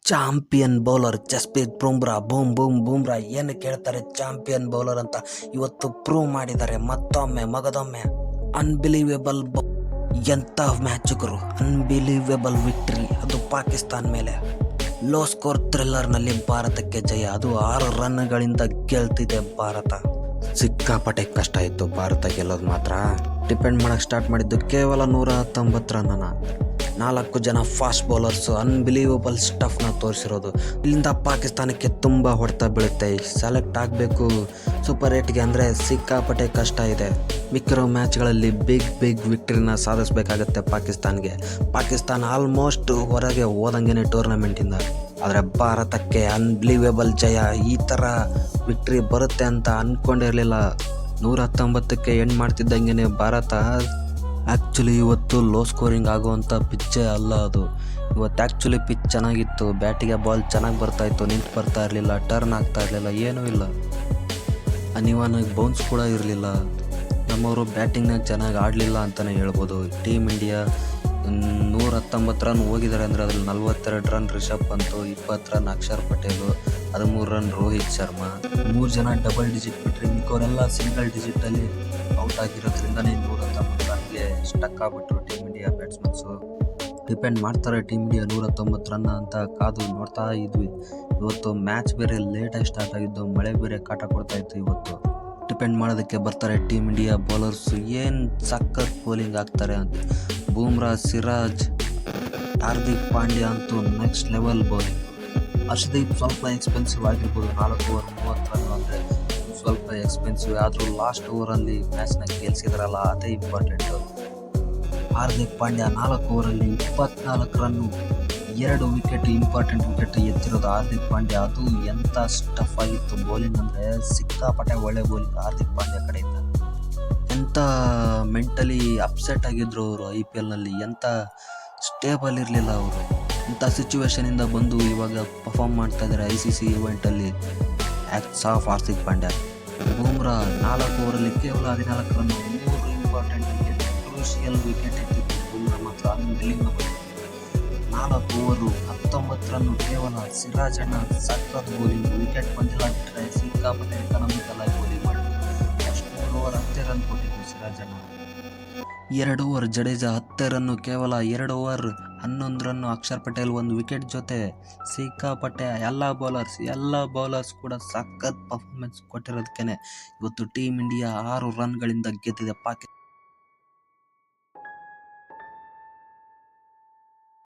Champion bowler Jasprit Bumrah Bumrah ಏನು ಕೇಳ್ತಾರೆ champion bowler ಅಂತ ಇವತ್ತು ಪ್ರೂವ್ ಮಾಡಿದ್ದಾರೆ. ಮತ್ತೊಮ್ಮೆ ಮಗದೊಮ್ಮೆ ಅನ್ಬಿಲೀವೇಬಲ್ ಎಂಥ ಮ್ಯಾಚುಗರು, ಅನ್ಬಿಲೀವೇಬಲ್ ವಿಕ್ಟ್ರಿ. ಅದು ಪಾಕಿಸ್ತಾನ್ ಮೇಲೆ ಲೋ ಸ್ಕೋರ್ ಥ್ರಿಲ್ಲರ್ನಲ್ಲಿ ಭಾರತಕ್ಕೆ ಜಯ. ಅದು 6 ರನ್ಗಳಿಂದ ಗೆಲ್ತಿದೆ ಭಾರತ. ಸಿಕ್ಕಾಪಟ್ಟೆ ಕಷ್ಟ ಇತ್ತು ಭಾರತ ಗೆಲ್ಲೋದು. ಮಾತ್ರ ಡಿಪೆಂಡ್ ಮಾಡಕ್ಕೆ ಸ್ಟಾರ್ಟ್ ಮಾಡಿದ್ದು ಕೇವಲ 119 ರನ್ನ. 4 ಜನ ಫಾಸ್ಟ್ ಬೌಲರ್ಸು ಅನ್ಬಿಲೀವಬಲ್ ಸ್ಟಫ್ನ ತೋರಿಸಿರೋದು. ಇಲ್ಲಿಂದ ಪಾಕಿಸ್ತಾನಕ್ಕೆ ತುಂಬ ಹೊಡೆತ ಬೀಳುತ್ತೆ. ಸೆಲೆಕ್ಟ್ ಆಗಬೇಕು ಸೂಪರ್ 8ಗೆ ಅಂದರೆ ಸಿಕ್ಕಾಪಟ್ಟೆ ಕಷ್ಟ ಇದೆ. ಮಿಕ್ಕಿರೋ ಮ್ಯಾಚ್ಗಳಲ್ಲಿ ಬಿಗ್ ವಿಕ್ಟ್ರಿನ ಸಾಧಿಸಬೇಕಾಗತ್ತೆ ಪಾಕಿಸ್ತಾನ್ಗೆ. ಪಾಕಿಸ್ತಾನ ಆಲ್ಮೋಸ್ಟ್ ಹೊರಗೆ ಹೋದಂಗೆ ಟೂರ್ನಮೆಂಟಿಂದ. ಆದರೆ ಭಾರತಕ್ಕೆ ಅನ್ಬಿಲೀವೇಬಲ್ ಜಯ. ಈ ಥರ ವಿಕ್ಟ್ರಿ ಬರುತ್ತೆ ಅಂತ ಅಂದ್ಕೊಂಡಿರಲಿಲ್ಲ. 119ಕ್ಕೆ ಎಂಡ್ ಮಾಡ್ತಿದ್ದಂಗೆ ಭಾರತ ಆ್ಯಕ್ಚುಲಿ ಇವತ್ತು ಲೋ ಸ್ಕೋರಿಂಗ್ ಆಗುವಂಥ ಪಿಚ್ಚೇ ಅಲ್ಲ ಅದು. ಇವತ್ತು ಆ್ಯಕ್ಚುಲಿ ಪಿಚ್ ಚೆನ್ನಾಗಿತ್ತು. ಬ್ಯಾಟಿಗೆ ಬಾಲ್ ಚೆನ್ನಾಗಿ ಬರ್ತಾಯಿತ್ತು, ನಿಂತು ಬರ್ತಾ ಇರಲಿಲ್ಲ, ಟರ್ನ್ ಆಗ್ತಾ ಇರಲಿಲ್ಲ, ಏನೂ ಇಲ್ಲ. ಅನಿವಾನಾಗಿ ಬೌನ್ಸ್ ಕೂಡ ಇರಲಿಲ್ಲ. ನಮ್ಮವರು ಬ್ಯಾಟಿಂಗ್ನಾಗ ಚೆನ್ನಾಗಿ ಆಡಲಿಲ್ಲ ಅಂತಲೇ ಹೇಳ್ಬೋದು. ಟೀಮ್ ಇಂಡಿಯಾ 119 ರನ್ ಹೋಗಿದ್ದಾರೆ ಅಂದರೆ ಅದರಲ್ಲಿ 42 run Rishabh Pant, 20 run Axar Patel, 13 run Rohit Sharma. 3 ಜನ ಡಬಲ್ ಡಿಜಿಟ್ ಬಿಟ್ಟರೆ ಮಿಕ್ಕವರೆಲ್ಲ ಸಿಂಗಲ್ ಡಿಜಿಟಲ್ಲಿ ಔಟ್ ಆಗಿರೋದ್ರಿಂದನೇ 119 ರನ್ಗೆ ಸ್ಟಕ್ ಆಗಿಬಿಟ್ರು ಟೀಮ್ ಇಂಡಿಯಾ ಬ್ಯಾಟ್ಸ್ಮನ್ಸು. ಡಿಪೆಂಡ್ ಮಾಡ್ತಾರೆ ಟೀಮ್ ಇಂಡಿಯಾ 119 ರನ್ ಅಂತ ಕಾದು ನೋಡ್ತಾ ಇದ್ವಿ. ಇವತ್ತು ಮ್ಯಾಚ್ ಬೇರೆ ಲೇಟಾಗಿ ಸ್ಟಾರ್ಟ್ ಆಗಿದ್ದು, ಮಳೆ ಬೇರೆ ಕಾಟ ಕೊಡ್ತಾಯಿತ್ತು. ಇವತ್ತು ಡಿಪೆಂಡ್ ಮಾಡೋದಕ್ಕೆ ಬರ್ತಾರೆ ಟೀಮ್ ಇಂಡಿಯಾ ಬೌಲರ್ಸು. ಏನು ಸಕ್ಕತ್ ಬೌಲಿಂಗ್ ಆಗ್ತಾರೆ ಅಂತ. ಬೂಮ್ರಾ, ಸಿರಾಜ್, ಹಾರ್ದಿಕ್ ಪಾಂಡ್ಯ ಅಂತೂ ನೆಕ್ಸ್ಟ್ ಲೆವೆಲ್ ಬೌಲಿಂಗ್. ಹರ್ಷದೀಪ್ ಸ್ವಲ್ಪ ಎಕ್ಸ್ಪೆನ್ಸಿವ್ ಆಗಿರ್ಬೋದು, 4 ಓವರ್ 30 ರನ್ ಅಂದರೆ ಸ್ವಲ್ಪ ಎಕ್ಸ್ಪೆನ್ಸಿವ್. ಆದರೂ ಲಾಸ್ಟ್ ಓವರಲ್ಲಿ ಮ್ಯಾಚ್ನ ಗೆಲ್ಸಿದ್ರಲ್ಲ, ಅದೇ ಇಂಪಾರ್ಟೆಂಟು. ಹಾರ್ದಿಕ್ ಪಾಂಡ್ಯ 4 ಓವರಲ್ಲಿ 24 ರನ್ನು, 2 ವಿಕೆಟ್, ಇಂಪಾರ್ಟೆಂಟ್ ವಿಕೆಟ್ ಎತ್ತಿರೋದು ಹಾರ್ದಿಕ್ ಪಾಂಡ್ಯ. ಅದು ಎಂಥ ಸ್ಟಫ್ ಆಗಿತ್ತು ಬೌಲಿಂಗ್ ಅಂದರೆ ಸಿಕ್ಕಾಪಟ್ಟೆ ಒಳ್ಳೆ ಬೌಲಿಂಗ್ ಹಾರ್ದಿಕ್ ಪಾಂಡ್ಯ ಕಡೆಯಿಂದ. ಎಂಥ ಮೆಂಟಲಿ ಅಪ್ಸೆಟ್ ಆಗಿದ್ರು ಅವರು IPLನಲ್ಲಿ. ಎಂಥ ಸ್ಟೇಬಲ್ ಇರಲಿಲ್ಲ ಅವರು. ಇಂಥ ಸಿಚುವೇಶನಿಂದ ಬಂದು ಇವಾಗ ಪರ್ಫಾರ್ಮ್ ಮಾಡ್ತಾ ಇದ್ದಾರೆ ICC ಇವೆಂಟಲ್ಲಿ. Acts of Hardik Pandya. ಬೂಮ್ರಾ 4 ಓವರಲ್ಲಿ ಕೇವಲ 14 run, 3 important wicket, crucial wicket ಎತ್ತಿತ್ತು ಬೂಮ್ರಾ. ಮಾತ್ರ ಅನ್ಬಿಲೀವಬಲ್. 4 ಓವರು 19 ರನ್ನು ಕೇವಲ. ಸಿರಾಜ್ ಅಣ್ಣ ಸಖತ್ ಬೌಲಿಂಗ್. ವಿಕೆಟ್ ಬಂದಿಲ್ಲ ಬಿಟ್ಟರೆ ಸಿಕ್ಕಾಪಟ್ಟೆ ಎಕನಾಮಿಕಲ್ ಆಗಿ ಬೌಲಿಂಗ್ ಮಾಡಿದ್ರು. 3 ಓವರ್ 10 ರನ್ ಕೊಟ್ಟಿದ್ದು ಸಿರಾಜ್ ಅಣ್ಣ. 2 ಓವರ್ ಜಡೇಜಾ 10 ರನ್ನು ಕೇವಲ. 2 over 11 run Akshar Patel 1 wicket ಜೊತೆ. ಸಿಕ್ಕಾಪಟ್ಟೆ ಎಲ್ಲ ಬೌಲರ್ಸ್ ಕೂಡ ಸಖತ್ ಪರ್ಫಾರ್ಮೆನ್ಸ್ ಕೊಟ್ಟಿರೋದಕ್ಕೆ ಇವತ್ತು ಟೀಮ್ ಇಂಡಿಯಾ 6 ರನ್ಗಳಿಂದ ಗೆದ್ದಿದೆ ಪಾಕಿಸ್ತಾನ.